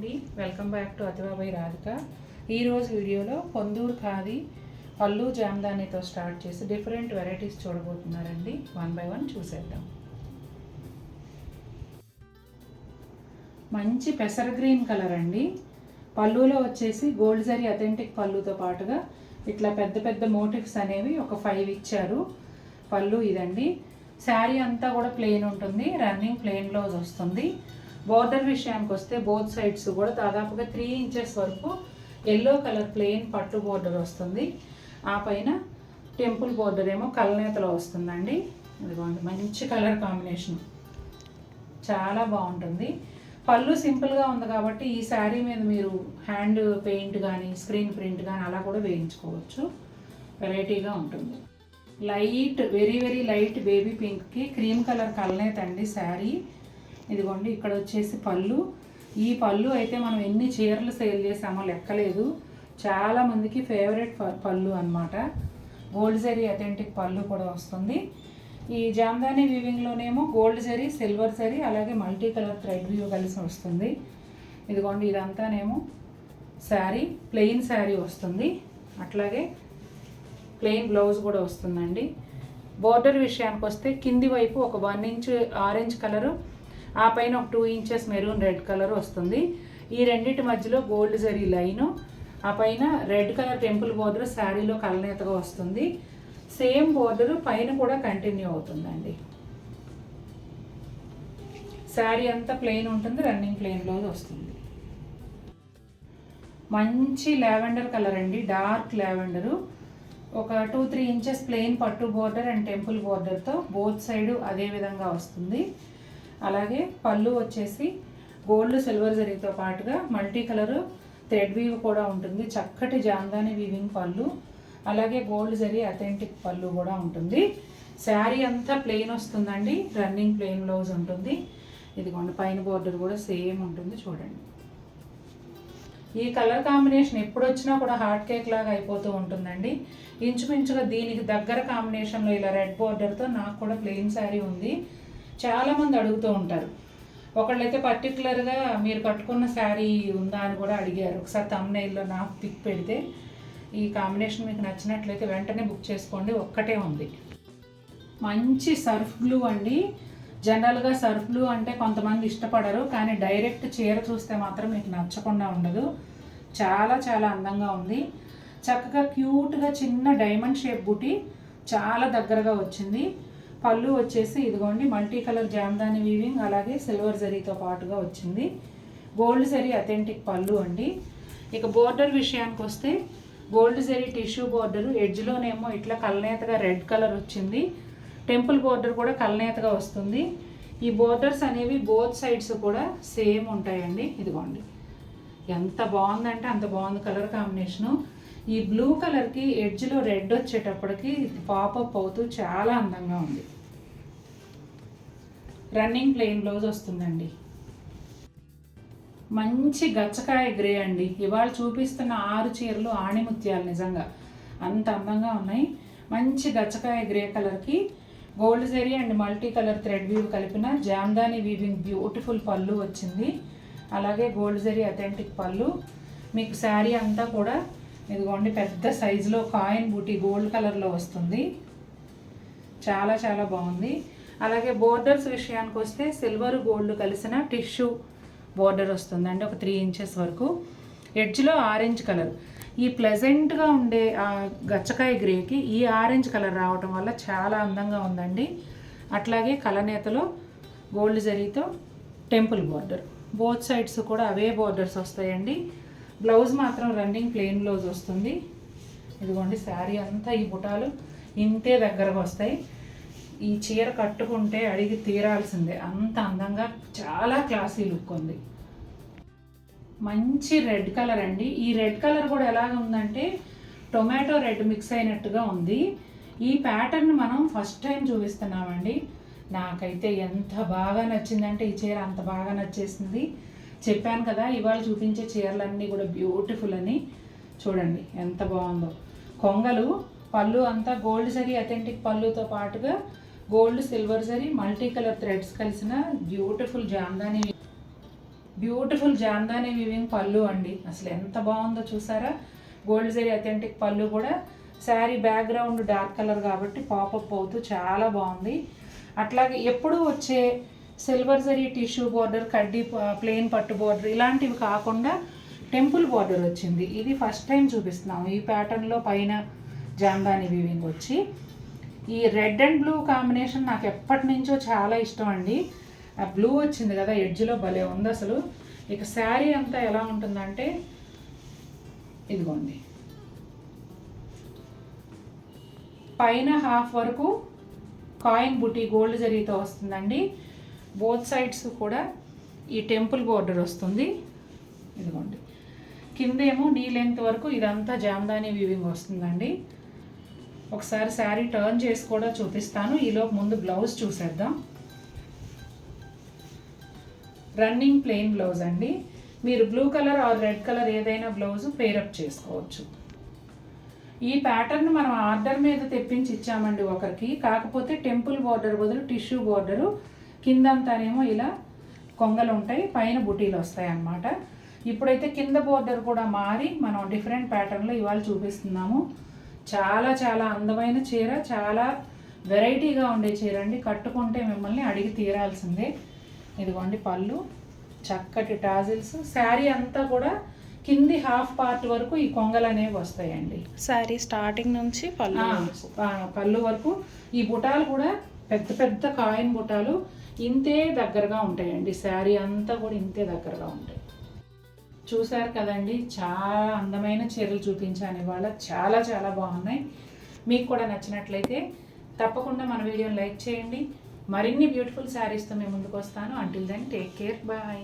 అండి, welcome back to అతిబాబాయి రాధిక. ఈరోజు వీడియోలో పొందూరు ఖాదీ పళ్ళు జామ్దానీతో స్టార్ట్ చేసి డిఫరెంట్ వెరైటీస్ చూడబోతున్నారండి. వన్ బై వన్ చూసేద్దాం. మంచి పెసర గ్రీన్ కలర్ అండి. పళ్ళులో వచ్చేసి గోల్డ్ జరీ అథెంటిక్ పళ్ళుతో పాటుగా ఇట్లా పెద్ద పెద్ద మోటివ్స్ అనేవి ఒక 5 ఇచ్చారు. పళ్ళు ఇదండి. శారీ అంతా కూడా ప్లెయిన్ ఉంటుంది, రన్నింగ్ ప్లెయిన్ బ్లౌజ్ వస్తుంది. బోర్డర్ విషయానికి వస్తే బోత్ సైడ్స్ కూడా దాదాపుగా 3 ఇంచెస్ వరకు ఎల్లో కలర్ ప్లెయిన్ పట్టు బోర్డర్ వస్తుంది. ఆ పైన టెంపుల్ బోర్డర్ ఏమో కలనేతలో వస్తుందండి. ఇదిగోండి, మంచి కలర్ కాంబినేషన్, చాలా బాగుంటుంది. పళ్ళు సింపుల్గా ఉంది కాబట్టి ఈ శారీ మీద మీరు హ్యాండ్ పెయింట్ కానీ స్క్రీన్ ప్రింట్ కానీ అలా కూడా వేయించుకోవచ్చు. వెరైటీగా ఉంటుంది. Light, very very light baby పింక్కి క్రీమ్ కలర్ కలనేత అండి శారీ. ఇదిగోండి, ఇక్కడ వచ్చేసి పళ్ళు. ఈ పళ్ళు అయితే మనం ఎన్ని చీరలు సేల్ చేసామో లెక్కలేదు. చాలామందికి ఫేవరెట్ పళ్ళు అనమాట. గోల్డ్ జరీ అథెంటిక్ పళ్ళు కూడా వస్తుంది. ఈ జామ్దానీ వీవింగ్లోనేమో గోల్డ్ జరీ, సిల్వర్ జరీ, అలాగే మల్టీ కలర్ థ్రెడ్ వ్యూ కలిసి వస్తుంది. ఇదిగోండి, ఇదంతానేమో శారీ, ప్లెయిన్ శారీ వస్తుంది. అట్లాగే ప్లెయిన్ బ్లౌజ్ కూడా వస్తుందండి. బోర్డర్ విషయానికి వస్తే కింది వైపు ఒక 1 ఇంచ్ ఆరెంజ్ కలరు, ఆ పైన ఒక 2 ఇంచెస్ మెరూన్ రెడ్ కలర్ వస్తుంది. ఈ రెండింటి మధ్యలో గోల్డ్ జరీ లైను, ఆ పైన రెడ్ కలర్ టెంపుల్ బోర్డర్ శారీలో కలనేతగా వస్తుంది. సేమ్ బోర్డర్ పైన కూడా కంటిన్యూ అవుతుందండి. శారీ అంతా ప్లెయిన్ ఉంటుంది, రన్నింగ్ ప్లెయిన్ బ్లౌజ్ వస్తుంది. మంచి లావెండర్ కలర్ అండి, డార్క్ లావెండరు. ఒక 2-3 ఇంచెస్ ప్లెయిన్ పట్టు బోర్డర్ అండ్ టెంపుల్ బోర్డర్తో బోత్ సైడు అదే విధంగా వస్తుంది. అలాగే పళ్ళు వచ్చేసి గోల్డ్ సిల్వర్ జరీతో పాటుగా మల్టీ కలరు థ్రెడ్ వీవ్ కూడా ఉంటుంది. చక్కటి జామ్దానీ వీవింగ్ పళ్ళు, అలాగే గోల్డ్ జరీ అథెంటిక్ పళ్ళు కూడా ఉంటుంది. శారీ అంతా ప్లెయిన్ వస్తుందండి, రన్నింగ్ ప్లెయిన్ బ్లౌజ్ ఉంటుంది. ఇదిగోండి, పైన బోర్డర్ కూడా సేమ్ ఉంటుంది. చూడండి, ఈ కలర్ కాంబినేషన్ ఎప్పుడు వచ్చినా కూడా హాట్ కేక్ లాగా అయిపోతూ ఉంటుందండి. ఇంచుమించుగా దీనికి దగ్గర కాంబినేషన్లో ఇలా రెడ్ బోర్డర్తో నాకు కూడా ప్లెయిన్ శారీ ఉంది. చాలామంది అడుగుతూ ఉంటారు. ఒకళ్ళైతే పర్టికులర్గా మీరు కట్టుకున్న శారీ ఉందా అని కూడా అడిగారు. ఒకసారి థంబ్నెయిల్లో నాకు పిక్ పెడితే, ఈ కాంబినేషన్ మీకు నచ్చినట్లయితే వెంటనే బుక్ చేసుకోండి. ఒక్కటే ఉంది. మంచి సర్ఫ్ బ్లూ అండి. జనరల్గా సర్ఫ్ బ్లూ అంటే కొంతమంది ఇష్టపడరు, కానీ డైరెక్ట్ చీర చూస్తే మాత్రం మీకు నచ్చకుండా ఉండదు. చాలా చాలా అందంగా ఉంది. చక్కగా క్యూట్గా చిన్న డైమండ్ షేప్ బుటీ చాలా దగ్గరగా వచ్చింది. పళ్ళు వచ్చేసి ఇదిగోండి, మల్టీ కలర్ జామ్దానీ వీవింగ్, అలాగే సిల్వర్ జరీతో పాటుగా వచ్చింది. గోల్డ్ జరీ అథెంటిక్ పళ్ళు అండి. ఇక బోర్డర్ విషయానికి వస్తే గోల్డ్ జరీ టిష్యూ బోర్డరు, ఎడ్జ్లోనేమో ఇట్లా కలనేతగా రెడ్ కలర్ వచ్చింది. టెంపుల్ బోర్డర్ కూడా కలనేతగా వస్తుంది. ఈ బోర్డర్స్ అనేవి బోత్ సైడ్స్ కూడా సేమ్ ఉంటాయండి. ఇదిగోండి, ఎంత బాగుందంటే అంత బాగుంది కలర్ కాంబినేషను. ఈ బ్లూ కలర్కి ఎడ్జ్లో రెడ్ వచ్చేటప్పటికి పాపప్ అవుతూ చాలా అందంగా ఉంది. రన్నింగ్ ప్లెయిన్ బ్లౌజ్ వస్తుందండి. మంచి గచ్చకాయ గ్రే అండి. ఇవాళ చూపిస్తున్న 6 చీరలు ఆణిముత్యాలు, నిజంగా అంత అందంగా ఉన్నాయి. మంచి గచ్చకాయ గ్రే కలర్కి gold zari and multi colour thread weave కలిపిన జామ్దానీ వీవింగ్ బ్యూటిఫుల్ పళ్ళు వచ్చింది. అలాగే గోల్డ్ జరీ అథెంటిక్ పళ్ళు. మీకు శారీ అంతా కూడా ఇదిగోండి పెద్ద సైజులో కాయిన్ బూటీ గోల్డ్ కలర్లో వస్తుంది. చాలా చాలా బాగుంది. అలాగే బోర్డర్స్ విషయానికి వస్తే సిల్వర్ గోల్డ్ కలిసిన టిష్యూ బోర్డర్ వస్తుందండి, ఒక 3 ఇంచెస్ వరకు. ఎడ్జ్లో ఆరెంజ్ కలర్, ఈ ప్లెజెంట్గా ఉండే ఆ గచ్చకాయ గ్రేకి ఈ ఆరెంజ్ కలర్ రావటం వల్ల చాలా అందంగా ఉందండి. అట్లాగే కలనేతలో గోల్డ్ జరీతో టెంపుల్ బోర్డర్, బోత్ సైడ్స్ కూడా అవే బోర్డర్స్ వస్తాయండి. బ్లౌజ్ మాత్రం రన్నింగ్ ప్లెయిన్ బ్లౌజ్ వస్తుంది. ఇదిగోండి, శారీ అంతా ఈ బుటాలు ఇంతే దగ్గరకు వస్తాయి. ఈ చీర కట్టుకుంటే అడిగి తీరాల్సిందే, అంత అందంగా చాలా క్లాసీ లుక్ ఉంది. మంచి రెడ్ కలర్ అండి. ఈ రెడ్ కలర్ కూడా ఎలాగ ఉందంటే టొమాటో రెడ్ మిక్స్ అయినట్టుగా ఉంది. ఈ ప్యాటర్న్ మనం ఫస్ట్ టైం చూపిస్తున్నామండి. నాకైతే ఎంత బాగా నచ్చిందంటే ఈ చీర అంత బాగా నచ్చేసింది. చెప్పాను కదా, ఇవాళ చూపించే చీరలన్నీ కూడా బ్యూటిఫుల్ అని. చూడండి ఎంత బాగుందో. కొంగలు, పళ్ళు అంతా గోల్డ్ జరీ అథెంటిక్ పళ్ళుతో పాటుగా gold silver zari multi colour threads కలిసిన beautiful Jamdani beautiful Jamdani weaving పళ్ళు అండి. అసలు ఎంత బాగుందో చూసారా. గోల్డ్ జరీ అథెంటిక్ పళ్ళు కూడా. శారీ బ్యాక్గ్రౌండ్ డార్క్ కలర్ కాబట్టి పాపప్ అవుతూ చాలా బాగుంది. అట్లాగే ఎప్పుడు వచ్చే సిల్వర్ జరీ టిష్యూ బార్డర్, కడ్డీ ప్లెయిన్ పట్టు బార్డర్ ఇలాంటివి కాకుండా టెంపుల్ బార్డర్ వచ్చింది. ఇది ఫస్ట్ టైం చూపిస్తున్నాము ఈ ప్యాటర్న్లో. పైన జామ్దాని వీవింగ్ వచ్చి ఈ రెడ్ అండ్ బ్లూ కాంబినేషన్ నాకు ఎప్పటి నుంచో చాలా ఇష్టం అండి. ఆ బ్లూ వచ్చింది కదా ఎడ్జ్లో, భలే ఉంది అసలు. ఇక శారీ అంతా ఎలా ఉంటుందంటే ఇదిగోండి, పైన హాఫ్ వరకు కాయిన్ బుటీ గోల్డ్ జరీతో వస్తుందండి. బోత్ సైడ్స్ కూడా ఈ టెంపుల్ బోర్డర్ వస్తుంది. ఇదిగోండి, కిందేమో నీ లెంత్ వరకు ఇదంతా జామ్దాని వీవింగ్ వస్తుందండి. ఒకసారి శారీ టర్న్ చేసి కూడా చూపిస్తాను. ఈలోపు ముందు బ్లౌజ్ చూసేద్దాం. రన్నింగ్ ప్లెయిన్ బ్లౌజ్ అండి. మీరు blue colour or red colour ఏదైనా బ్లౌజ్ పేరప్ చేసుకోవచ్చు. ఈ ప్యాటర్న్ మనం ఆర్డర్ మీద తెప్పించి ఇచ్చామండి ఒకరికి. కాకపోతే టెంపుల్ బార్డర్ బదులు టిష్యూ బార్డరు, కిందంతానేమో ఇలా కొంగలు ఉంటాయి, పైన బుటీలు వస్తాయి అన్నమాట. ఇప్పుడైతే కింద బార్డర్ కూడా మారి మనం డిఫరెంట్ ప్యాటర్న్లో ఇవాళ చూపిస్తున్నాము. చాలా చాలా అందమైన చీర, చాలా వెరైటీగా ఉండే చీర అండి. కట్టుకుంటే మిమ్మల్ని అడిగి తీరాల్సిందే. ఇదిగోండి పళ్ళు, చక్కటి టాజిల్స్. శారీ అంతా కూడా కింది హాఫ్ పార్ట్ వరకు ఈ కొంగలు అనేవి వస్తాయండి. శారీ స్టార్టింగ్ నుంచి పళ్ళు వరకు. ఈ బుటాలు కూడా పెద్ద పెద్ద కాయిన్ బుటాలు ఇంతే దగ్గరగా ఉంటాయండి. శారీ అంతా కూడా ఇంతే దగ్గరగా ఉంటాయి. చూసారు కదండి, చాలా అందమైన చీరలు చూపించాను ఇవాళ. చాలా చాలా బాగున్నాయి. మీకు కూడా నచ్చినట్లయితే తప్పకుండా మన వీడియోని లైక్ చేయండి. మరిన్ని బ్యూటిఫుల్ శారీస్తో మేము ముందుకు వస్తాను. Until then take care, bye.